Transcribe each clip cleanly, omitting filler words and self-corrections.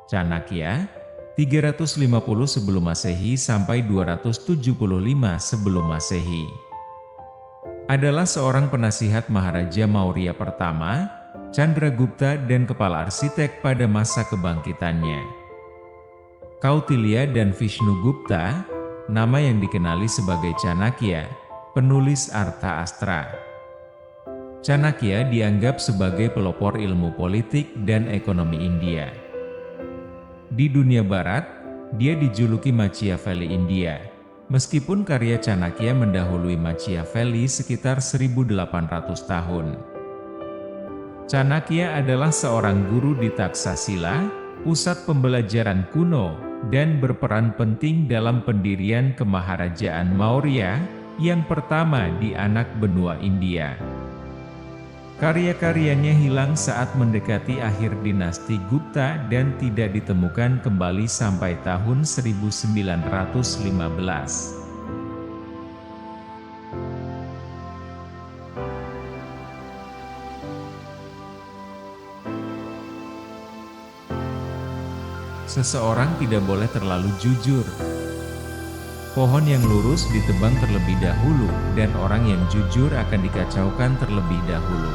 Chanakya, 350 sebelum Masehi sampai 275 sebelum Masehi, adalah seorang penasihat Maharaja Maurya pertama, Chandragupta dan kepala arsitek pada masa kebangkitannya. Kautilya dan Vishnugupta, nama yang dikenali sebagai Chanakya, penulis Artha Astra. Chanakya dianggap sebagai pelopor ilmu politik dan ekonomi India. Di dunia barat, dia dijuluki Machiavelli India, meskipun karya Chanakya mendahului Machiavelli sekitar 1800 tahun. Chanakya adalah seorang guru di Taksasila, pusat pembelajaran kuno, dan berperan penting dalam pendirian Kemaharajaan Maurya, yang pertama di anak benua India. Karya-karyanya hilang saat mendekati akhir dinasti Gupta dan tidak ditemukan kembali sampai tahun 1915. Seseorang tidak boleh terlalu jujur. Pohon yang lurus ditebang terlebih dahulu, dan orang yang jujur akan dikacaukan terlebih dahulu.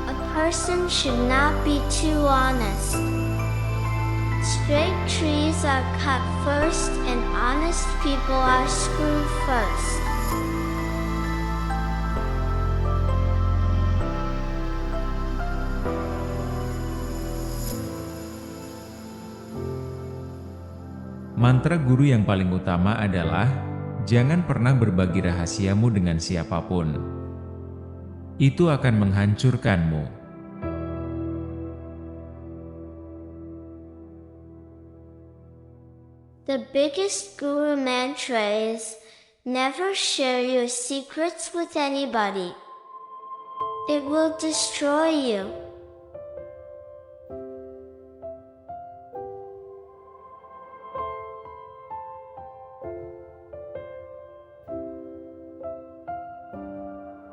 A person should not be too honest. Straight trees are cut first and honest people are screwed first. Mantra guru yang paling utama adalah, jangan pernah berbagi rahasiamu dengan siapapun. Itu akan menghancurkanmu. The biggest guru mantra is, never share your secrets with anybody. It will destroy you.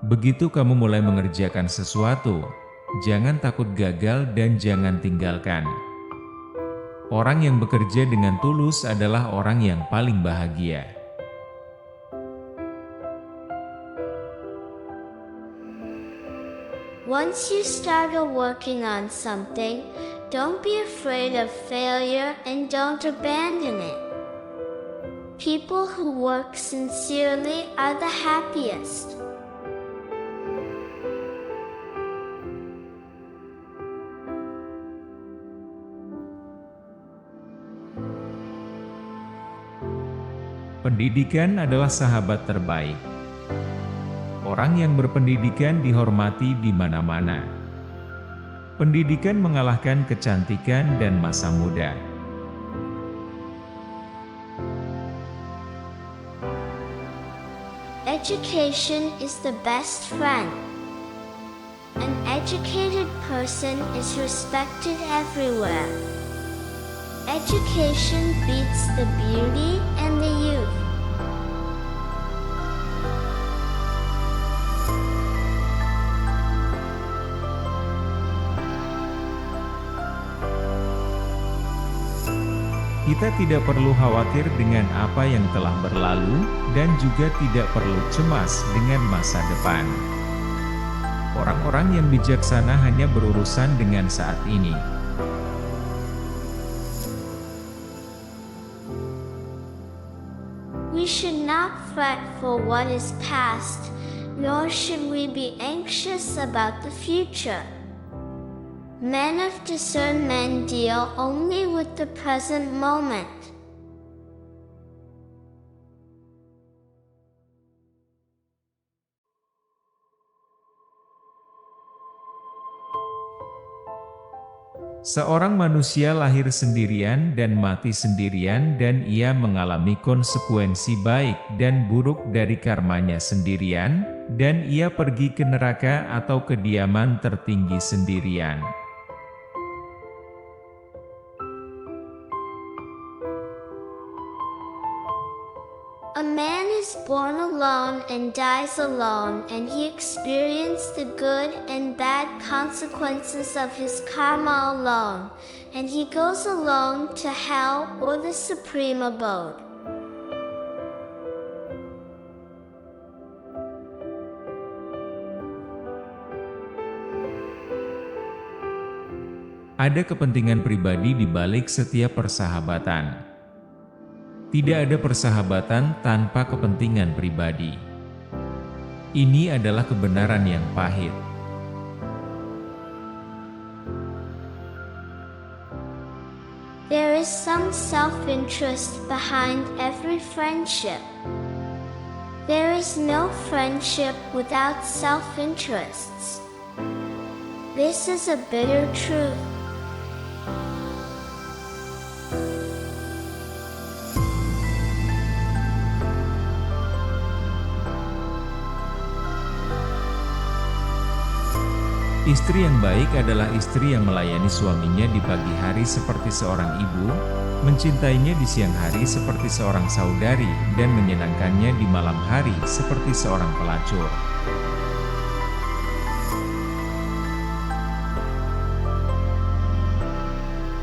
Begitu kamu mulai mengerjakan sesuatu, jangan takut gagal dan jangan tinggalkan. Orang yang bekerja dengan tulus adalah orang yang paling bahagia. Once you started working on something, don't be afraid of failure and don't abandon it. People who work sincerely are the happiest. Pendidikan adalah sahabat terbaik. Orang yang berpendidikan dihormati di mana-mana. Pendidikan mengalahkan kecantikan dan masa muda. Education is the best friend. An educated person is respected everywhere. Education beats the beauty and the youth. Kita tidak perlu khawatir dengan apa yang telah berlalu, dan juga tidak perlu cemas dengan masa depan. Orang-orang yang bijaksana hanya berurusan dengan saat ini. We should not fret for what is past, nor should we be anxious about the future. Men of discernment deal only with the present moment. Seorang manusia lahir sendirian dan mati sendirian, dan ia mengalami konsekuensi baik dan buruk dari karmanya sendirian, dan ia pergi ke neraka atau kediaman tertinggi sendirian. A man is born alone and dies alone, and he experienced the good and bad consequences of his karma alone, and he goes alone to hell or the supreme abode. Ada kepentingan pribadi di balik setiap persahabatan. Tidak ada persahabatan tanpa kepentingan pribadi. Ini adalah kebenaran yang pahit. There is some self-interest behind every friendship. There is no friendship without self-interests. This is a bitter truth. Istri yang baik adalah istri yang melayani suaminya di pagi hari seperti seorang ibu, mencintainya di siang hari seperti seorang saudari, dan menyenangkannya di malam hari seperti seorang pelacur.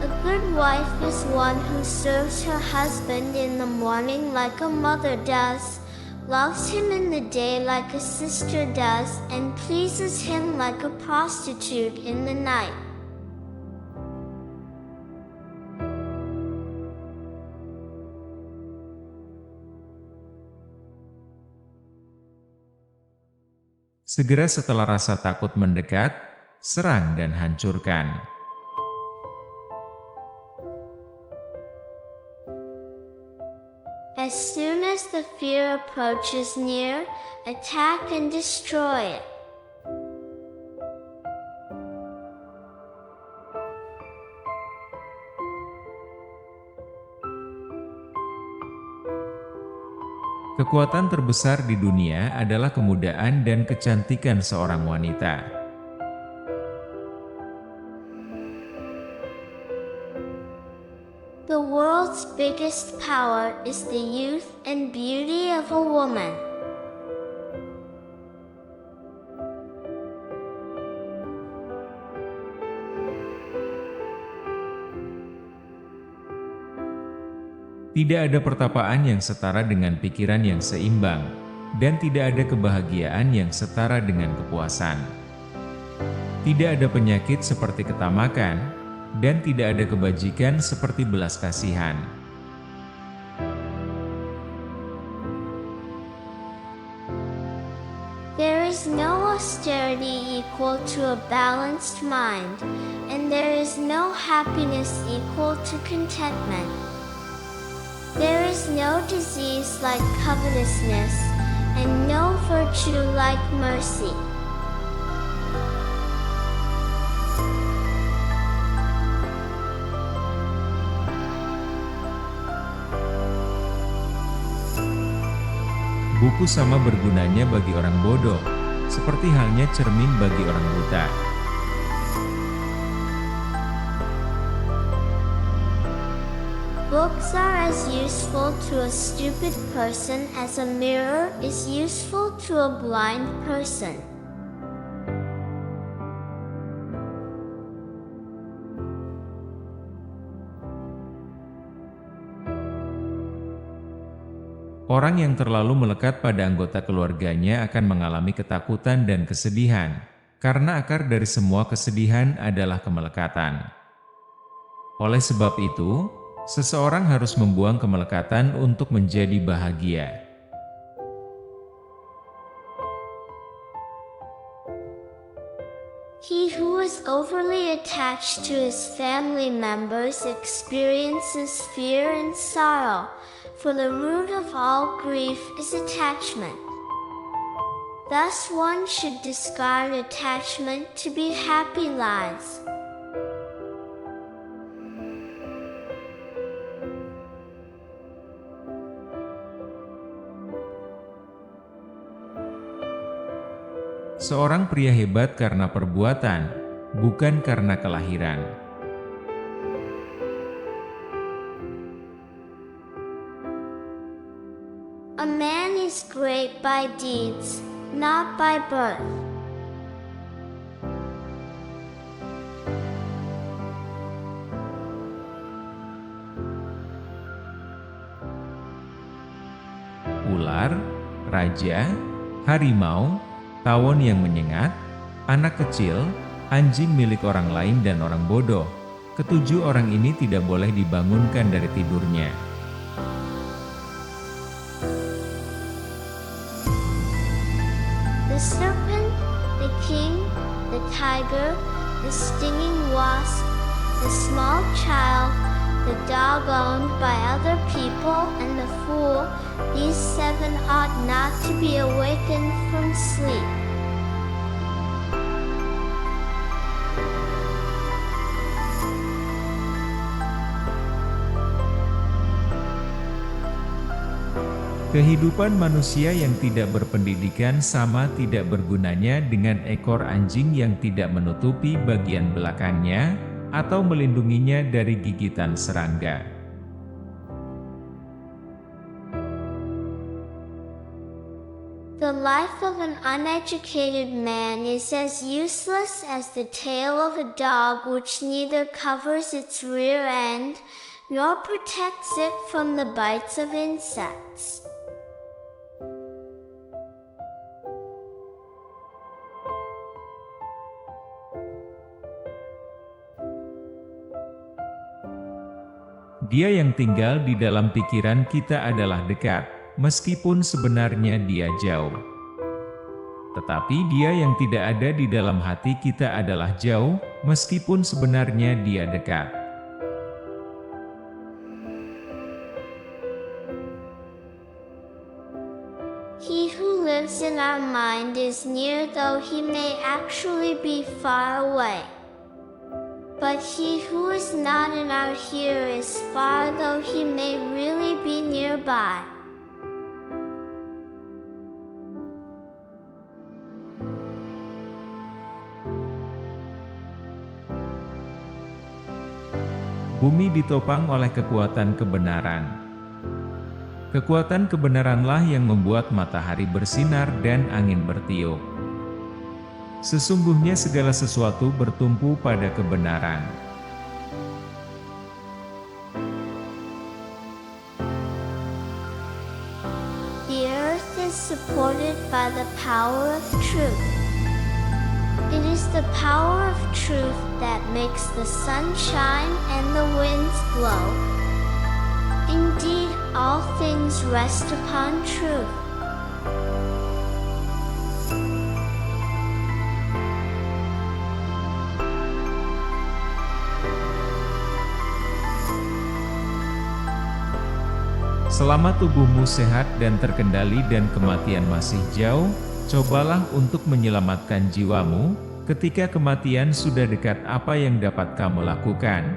A good wife is one who serves her husband in the morning like a mother does, loves him in the day like a sister does, and pleases him like a prostitute in the night. Segera setelah rasa takut mendekat, serang dan hancurkan. As soon as the fear approaches near, attack and destroy it. Kekuatan terbesar di dunia adalah kemudahan dan kecantikan seorang wanita. The world's biggest power is the youth and beauty of a woman. Tidak ada pertapaan yang setara dengan pikiran yang seimbang, dan tidak ada kebahagiaan yang setara dengan kepuasan. Tidak ada penyakit seperti ketamakan, dan tidak ada kebajikan seperti belas kasihan. There is no austerity equal to a balanced mind, and there is no happiness equal to contentment. There is no disease like covetousness, and no virtue like mercy. Buku sama bergunanya bagi orang bodoh, seperti halnya cermin bagi orang buta. Books are as useful to a stupid person as a mirror is useful to a blind person. Orang yang terlalu melekat pada anggota keluarganya akan mengalami ketakutan dan kesedihan, karena akar dari semua kesedihan adalah kemelekatan. Oleh sebab itu, seseorang harus membuang kemelekatan untuk menjadi bahagia. He who is overly attached to his family members experiences fear and sorrow, for the root of all grief is attachment. Thus one should discard attachment to be happy lives. Seorang pria hebat karena perbuatan, bukan karena kelahiran. A man is great by deeds, not by birth. Ular, raja, harimau, tawon yang menyengat, anak kecil, anjing milik orang lain dan orang bodoh. Ketujuh orang ini tidak boleh dibangunkan dari tidurnya. The serpent, the king, the tiger, the stinging wasp, the small child, the dog owned by other people, and the fool, these seven ought not to be awakened from sleep. Kehidupan manusia yang tidak berpendidikan sama tidak bergunanya dengan ekor anjing yang tidak menutupi bagian belakangnya, atau melindunginya dari gigitan serangga. The life of an uneducated man is as useless as the tail of a dog, which neither covers its rear end, nor protects it from the bites of insects. Dia yang tinggal di dalam pikiran kita adalah dekat, meskipun sebenarnya dia jauh. Tetapi dia yang tidak ada di dalam hati kita adalah jauh, meskipun sebenarnya dia dekat. He who lives in our mind is near, though he may actually be far away. But he who is not in our here is far, though he may really be nearby. Bumi ditopang oleh kekuatan kebenaran. Kekuatan kebenaranlah yang membuat matahari bersinar dan angin bertiup. Sesungguhnya segala sesuatu bertumpu pada kebenaran. The earth is supported by the power of truth. It is the power of truth that makes the sun shine and the winds blow. Indeed, all things rest upon truth. Selama tubuhmu sehat dan terkendali dan kematian masih jauh, cobalah untuk menyelamatkan jiwamu. Ketika kematian sudah dekat, apa yang dapat kamu lakukan?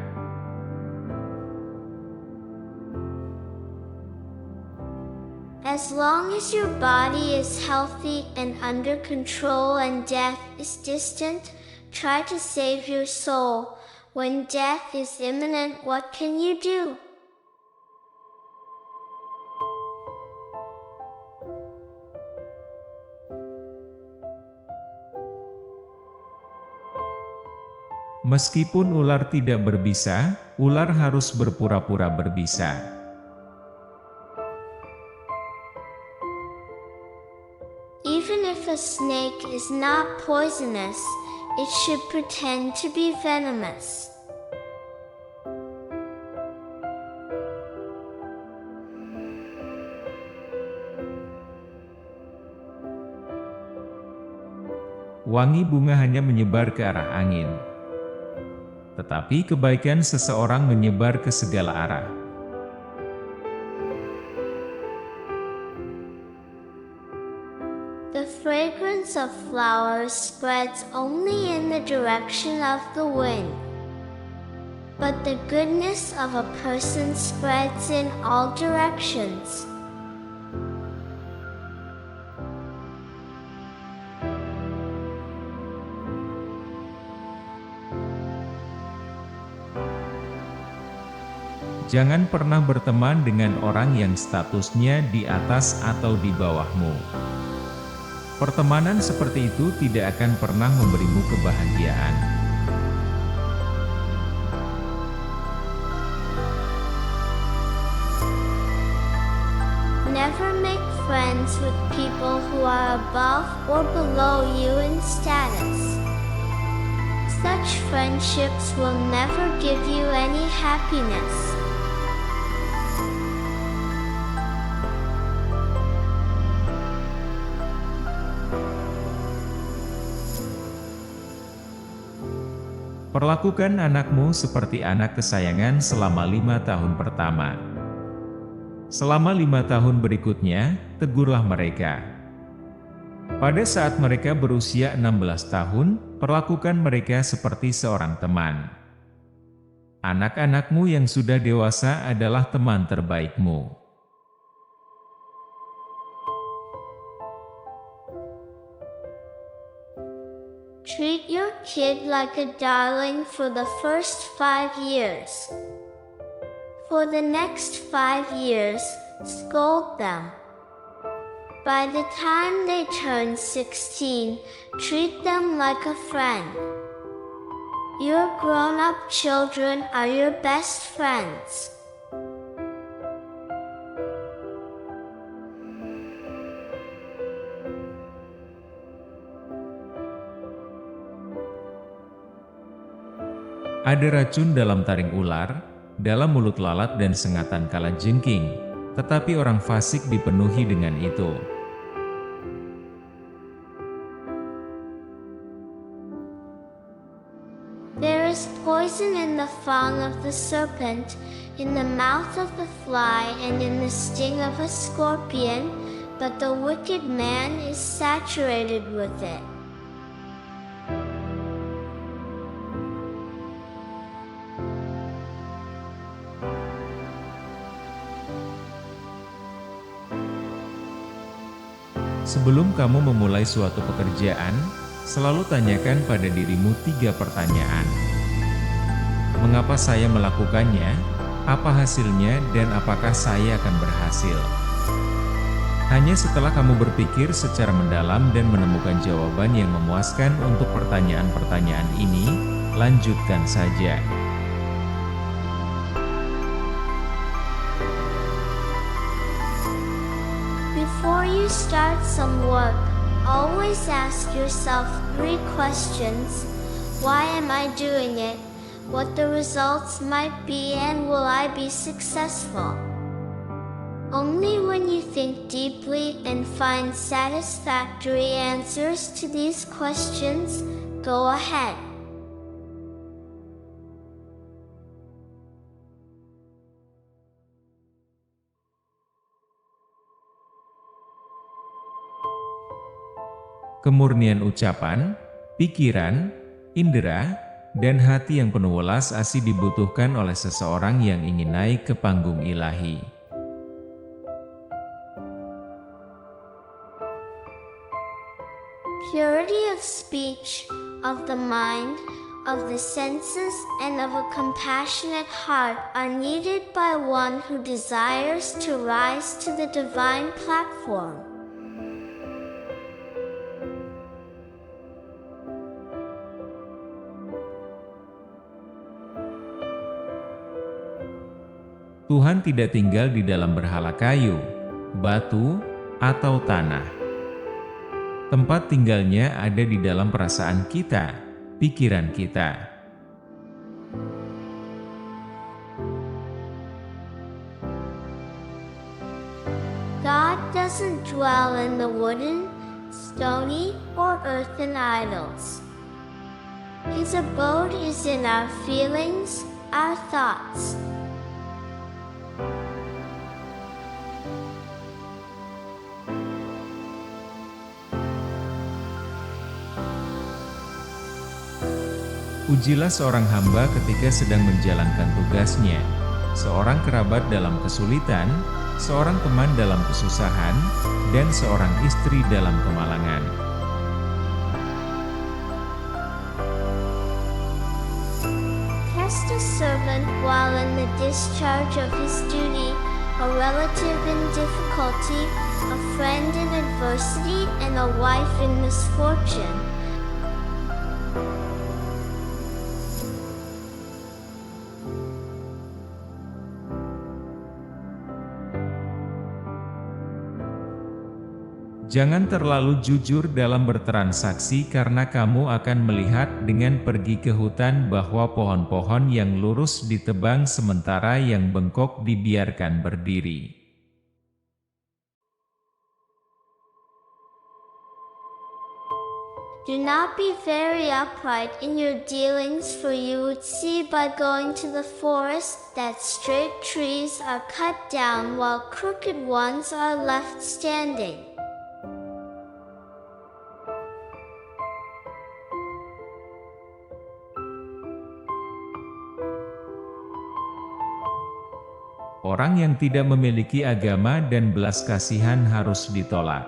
As long as your body is healthy and under control and death is distant, try to save your soul. When death is imminent, what can you do? Meskipun ular tidak berbisa, ular harus berpura-pura berbisa. Even if a snake is not poisonous, it should pretend to be venomous. Wangi bunga hanya menyebar ke arah angin. Tetapi kebaikan seseorang menyebar ke segala arah. The fragrance of flowers spreads only in the direction of the wind. But the goodness of a person spreads in all directions. Jangan pernah berteman dengan orang yang statusnya di atas atau di bawahmu. Pertemanan seperti itu tidak akan pernah memberimu kebahagiaan. Never make friends with people who are above or below you in status. Such friendships will never give you any happiness. Perlakukan anakmu seperti anak kesayangan selama 5 tahun pertama. Selama 5 tahun berikutnya, tegurlah mereka. Pada saat mereka berusia 16 tahun, perlakukan mereka seperti seorang teman. Anak-anakmu yang sudah dewasa adalah teman terbaikmu. Treat your kid like a darling for the first 5 years. For the next 5 years, scold them. By the time they turn 16, treat them like a friend. Your grown-up children are your best friends. Ada racun dalam taring ular, dalam mulut lalat dan sengatan kalajengking, tetapi orang fasik dipenuhi dengan itu. There is poison in the fang of the serpent, in the mouth of the fly, and in the sting of a scorpion, but the wicked man is saturated with it. Sebelum kamu memulai suatu pekerjaan, selalu tanyakan pada dirimu 3 pertanyaan. Mengapa saya melakukannya? Apa hasilnya dan apakah saya akan berhasil? Hanya setelah kamu berpikir secara mendalam dan menemukan jawaban yang memuaskan untuk pertanyaan-pertanyaan ini, lanjutkan saja. Before you start some work, always ask yourself 3 questions. Why am I doing it? What the results might be, and will I be successful? Only when you think deeply and find satisfactory answers to these questions, go ahead. Kemurnian ucapan, pikiran, indera, dan hati yang penuh welas asih dibutuhkan oleh seseorang yang ingin naik ke panggung ilahi. Purity of speech, of the mind, of the senses, and of a compassionate heart are needed by one who desires to rise to the divine platform. Tuhan tidak tinggal di dalam berhala kayu, batu, atau tanah. Tempat tinggalnya ada di dalam perasaan kita, pikiran kita. God doesn't dwell in the wooden, stony, or earthen idols. His abode is in our feelings, our thoughts. Ujilah seorang hamba ketika sedang menjalankan tugasnya, seorang kerabat dalam kesulitan, seorang teman dalam kesusahan, dan seorang istri dalam kemalangan. Test a servant while in the discharge of his duty, a relative in difficulty, a friend in adversity, and a wife in misfortune. Jangan terlalu jujur dalam bertransaksi karena kamu akan melihat dengan pergi ke hutan bahwa pohon-pohon yang lurus ditebang sementara yang bengkok dibiarkan berdiri. Do not be very upright in your dealings, for you would see by going to the forest that straight trees are cut down while crooked ones are left standing. Orang yang tidak memiliki agama dan belas kasihan harus ditolak.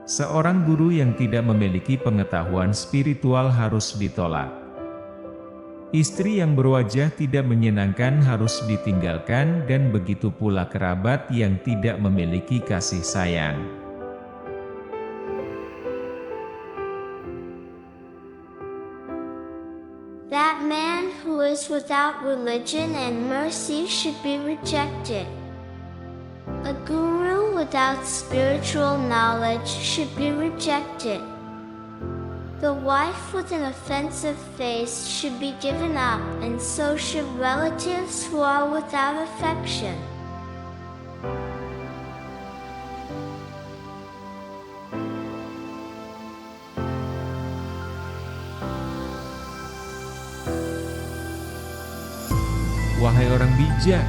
Seorang guru yang tidak memiliki pengetahuan spiritual harus ditolak. Istri yang berwajah tidak menyenangkan harus ditinggalkan, dan begitu pula kerabat yang tidak memiliki kasih sayang. That man who is without religion and mercy should be rejected. A guru without spiritual knowledge should be rejected. The wife with an offensive face should be given up, and so should relatives who are without affection. Wahai orang bijak,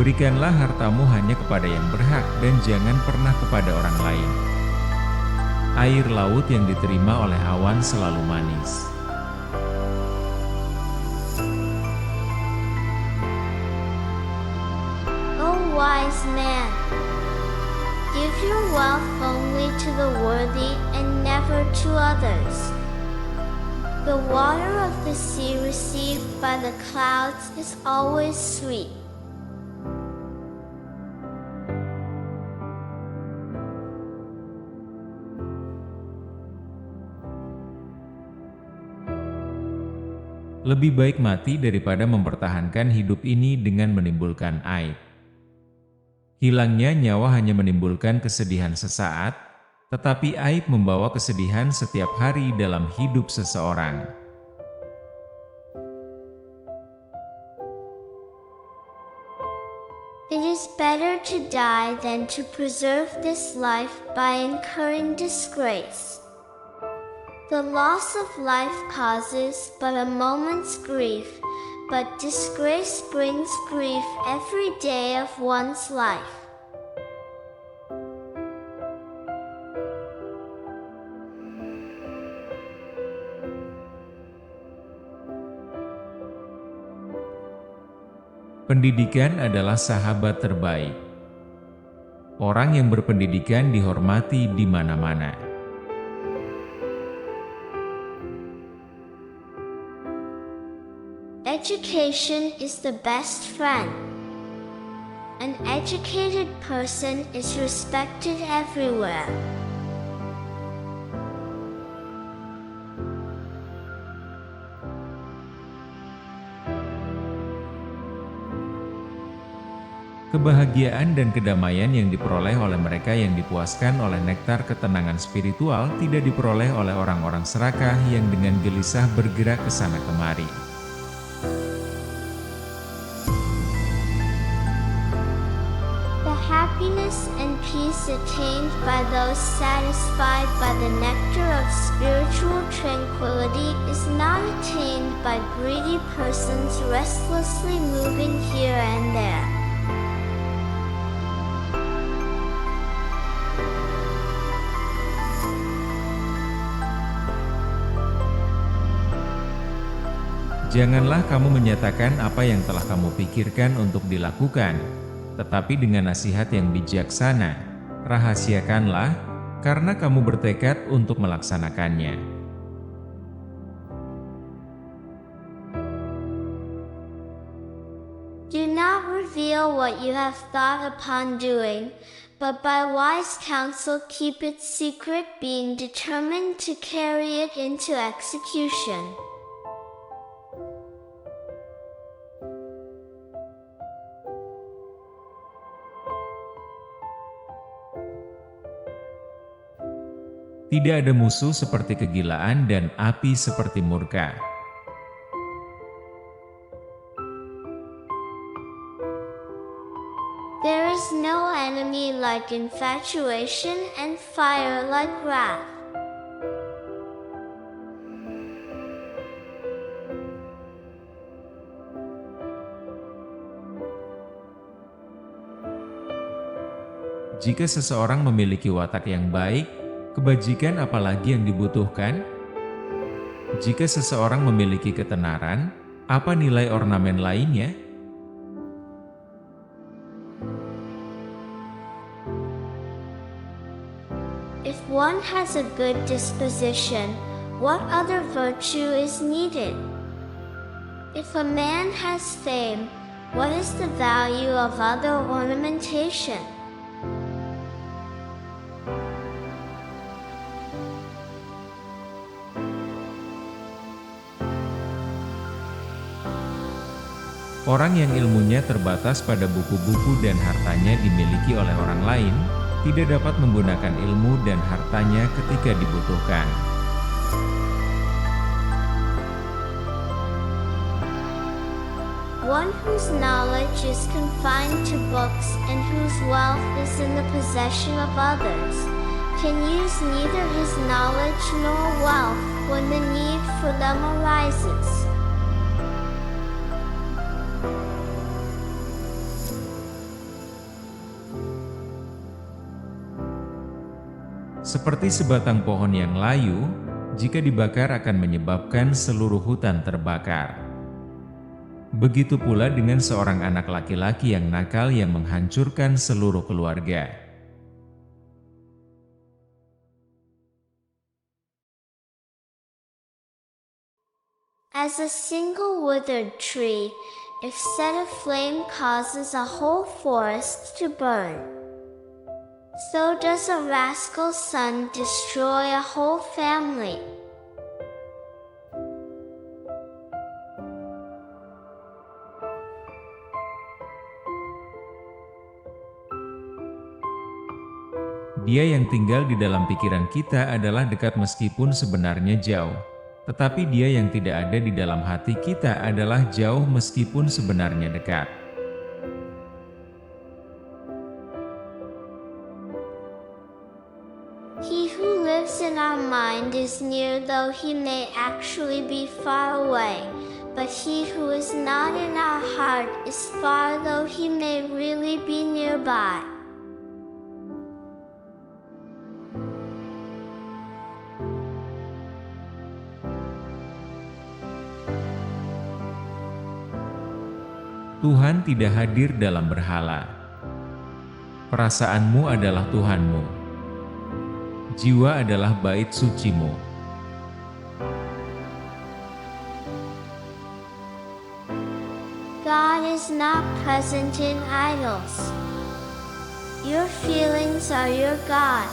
berikanlah hartamu hanya kepada yang berhak dan jangan pernah kepada orang lain. Air laut yang diterima oleh awan selalu manis. O wise man, give your wealth only to the worthy and never to others. The water of the sea received by the clouds is always sweet. Lebih baik mati daripada mempertahankan hidup ini dengan menimbulkan aib. Hilangnya nyawa hanya menimbulkan kesedihan sesaat, tetapi aib membawa kesedihan setiap hari dalam hidup seseorang. It is better to die than to preserve this life by incurring disgrace. The loss of life causes but a moment's grief, but disgrace brings grief every day of one's life. Pendidikan adalah sahabat terbaik. Orang yang berpendidikan dihormati di mana-mana. Education is the best friend. An educated person is respected everywhere. Kebahagiaan dan kedamaian yang diperoleh oleh mereka yang dipuaskan oleh nektar ketenangan spiritual tidak diperoleh oleh orang-orang serakah yang dengan gelisah bergerak ke sana kemari. The happiness and peace attained by those satisfied by the nectar of spiritual tranquility is not attained by greedy persons restlessly moving here and there. Janganlah kamu menyatakan apa yang telah kamu pikirkan untuk dilakukan, tetapi dengan nasihat yang bijaksana, rahasiakanlah, karena kamu bertekad untuk melaksanakannya. reveal what you have thought upon doing, but by wise counsel keep it secret, being determined to carry it into execution. Tidak ada musuh seperti kegilaan dan api seperti murka. There is no enemy like infatuation and fire like wrath. Jika seseorang memiliki watak yang baik, kebajikan apalagi yang dibutuhkan? Jika seseorang memiliki ketenaran, apa nilai ornamen lainnya? If one has a good disposition, what other virtue is needed? If a man has fame, what is the value of other ornamentation? Orang yang ilmunya terbatas pada buku-buku dan hartanya dimiliki oleh orang lain, tidak dapat menggunakan ilmu dan hartanya ketika dibutuhkan. One whose knowledge is confined to books and whose wealth is in the possession of others, can use neither his knowledge nor wealth when the need for them arises. Seperti sebatang pohon yang layu, jika dibakar akan menyebabkan seluruh hutan terbakar. Begitu pula dengan seorang anak laki-laki yang nakal yang menghancurkan seluruh keluarga. As a single withered tree, if set aflame causes a whole forest to burn, so does a rascal's son destroy a whole family. Dia yang tinggal di dalam pikiran kita adalah dekat meskipun sebenarnya jauh. Tetapi dia yang tidak ada di dalam hati kita adalah jauh meskipun sebenarnya dekat. He who lives in our mind is near, though he may actually be far away. But he who is not in our heart is far, though he may really be nearby. Tuhan tidak hadir dalam berhala. Perasaanmu adalah Tuhanmu. Jiwa adalah bait sucimu. God is not present in idols. Your feelings are your God.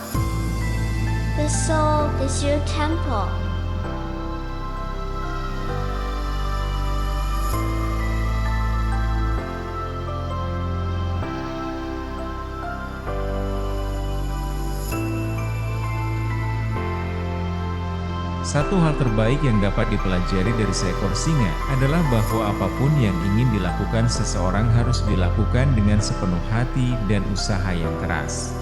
The soul is your temple. Satu hal terbaik yang dapat dipelajari dari seekor singa adalah bahwa apapun yang ingin dilakukan seseorang harus dilakukan dengan sepenuh hati dan usaha yang keras.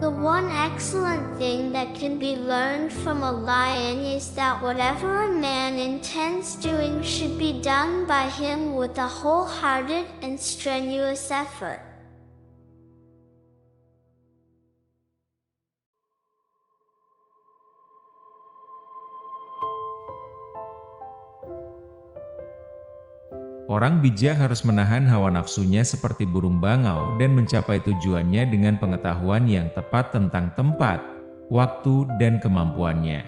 The one excellent thing that can be learned from a lion is that whatever a man intends doing should be done by him with a wholehearted and strenuous effort. Orang bijak harus menahan hawa nafsunya seperti burung bangau dan mencapai tujuannya dengan pengetahuan yang tepat tentang tempat, waktu, dan kemampuannya.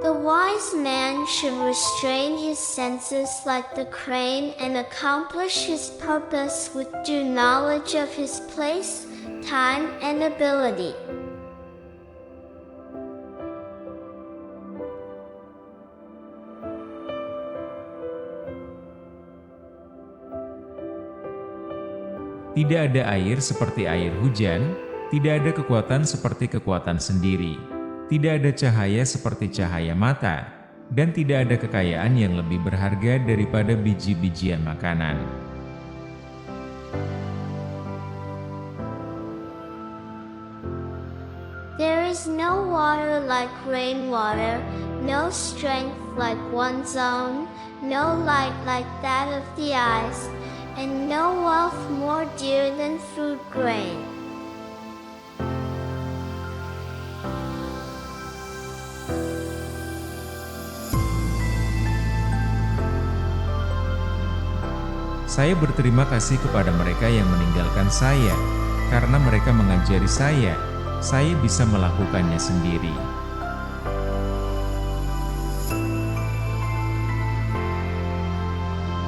The wise man should restrain his senses like the crane and accomplish his purpose with due knowledge of his place, time, and ability. Tidak ada air seperti air hujan, tidak ada kekuatan seperti kekuatan sendiri, tidak ada cahaya seperti cahaya mata, dan tidak ada kekayaan yang lebih berharga daripada biji-bijian makanan. There is no water like rainwater, no strength like one's own, no light like that of the eyes, and no wealth more dear than food grain. Saya berterima kasih kepada mereka yang meninggalkan saya, karena mereka mengajari saya bisa melakukannya sendiri.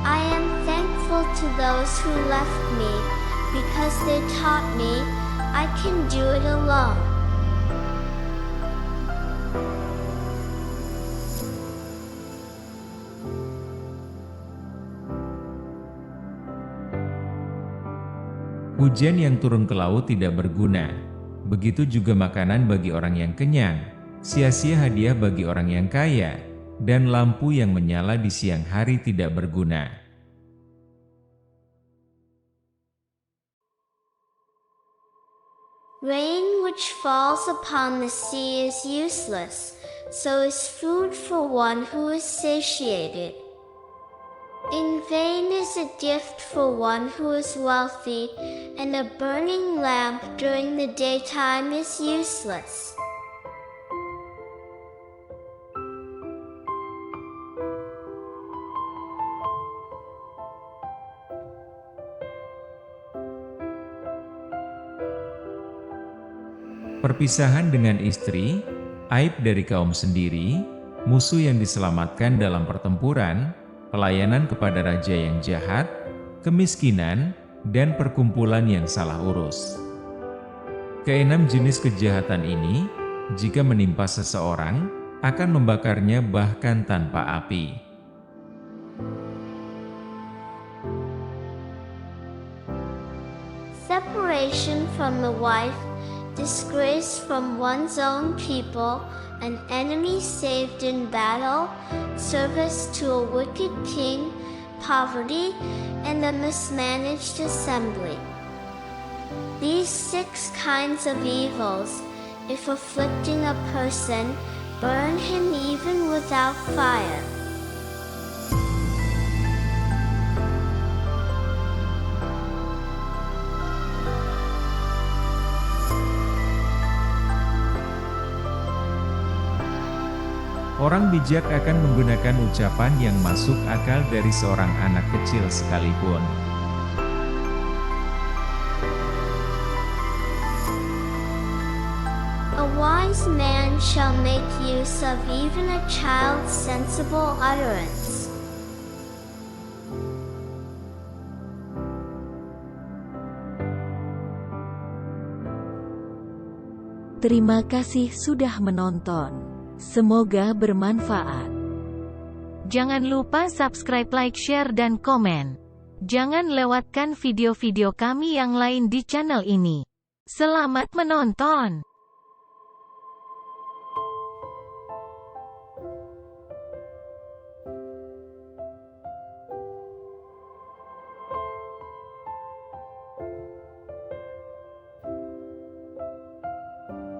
I am thankful to those who left me, because they taught me I can do it alone. Hujan yang turun ke laut tidak berguna, begitu juga makanan bagi orang yang kenyang, sia-sia hadiah bagi orang yang kaya, dan lampu yang menyala di siang hari tidak berguna. Rain which falls upon the sea is useless, so is food for one who is satiated. In vain is a gift for one who is wealthy, and a burning lamp during the daytime is useless. Perpisahan dengan istri, aib dari kaum sendiri, musuh yang diselamatkan dalam pertempuran, pelayanan kepada raja yang jahat, kemiskinan, dan perkumpulan yang salah urus. Keenam jenis kejahatan ini, jika menimpa seseorang, akan membakarnya bahkan tanpa api. Separation from the wife, disgrace from one's own people, an enemy saved in battle, service to a wicked king, poverty, and a mismanaged assembly. These 6 kinds of evils, if afflicting a person, burn him even without fire. Orang bijak akan menggunakan ucapan yang masuk akal dari seorang anak kecil sekalipun. A wise man shall make use of even a child's sensible utterance. Terima kasih sudah menonton. Semoga bermanfaat. Jangan lupa subscribe, like, share, dan komen. Jangan lewatkan video-video kami yang lain di channel ini. Selamat menonton!